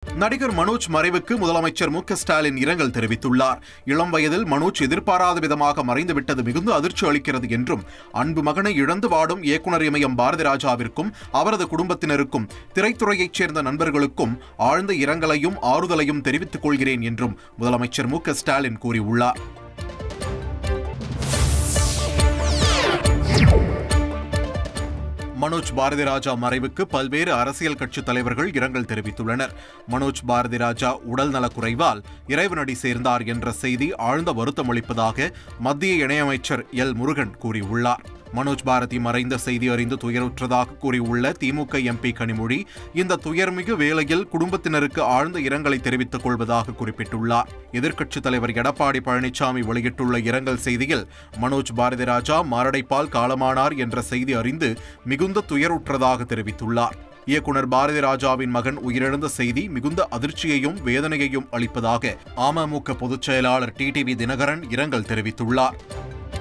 நடிகர் மனோஜ் மறைவுக்கு முதலமைச்சர் மு.க.ஸ்டாலின் இரங்கல் தெரிவித்துள்ளார். இளம் வயதில் மனோஜ் எதிர்பாராத விதமாக மறைந்துவிட்டது மிகுந்த அதிர்ச்சி அளிக்கிறது என்றும், அன்பு மகனை இழந்து வாடும் இயக்குநர் இமயம் பாரதிராஜாவிற்கும் அவரது குடும்பத்தினருக்கும் திரைத்துறையைச் சேர்ந்த நண்பர்களுக்கும் ஆழ்ந்த இரங்கலையும் ஆறுதலையும் தெரிவித்துக் கொள்கிறேன் என்றும் முதலமைச்சர் மு.க.ஸ்டாலின் கூறியுள்ளார். மனோஜ் பாரதிராஜா மறைவுக்கு பல்வேறு அரசியல் கட்சித் தலைவர்கள் இரங்கல் தெரிவித்துள்ளனர். மனோஜ் பாரதிராஜா உடல் நலக்குறைவால் இறைவனடி சேர்ந்தார் என்ற செய்தி ஆழ்ந்த வருத்தம் அளிப்பதாக மத்திய இணையமைச்சர் எல். முருகன் கூறியுள்ளார். மனோஜ் பாரதி மறைந்த செய்தி அறிந்து துயருற்றதாக கூறியுள்ள திமுக எம்பி கனிமொழி, இந்த துயர்மிகு வேளையில் குடும்பத்தினருக்கு ஆழ்ந்த இரங்கலை தெரிவித்துக் கொள்வதாக குறிப்பிட்டுள்ளார். எதிர்க்கட்சித் தலைவர் எடப்பாடி பழனிசாமி வெளியிட்டுள்ள இரங்கல் செய்தியில், மனோஜ் பாரதிராஜா மாரடைப்பால் காலமானார் என்ற செய்தி அறிந்து மிகுந்த துயருற்றதாக தெரிவித்துள்ளார். இயக்குனர் பாரதிராஜாவின் மகன் உயிரிழந்த செய்தி மிகுந்த அதிர்ச்சியையும் வேதனையையும் அளிப்பதாக அமமுக பொதுச் செயலாளர் டிடிவி தினகரன் இரங்கல் தெரிவித்துள்ளார்.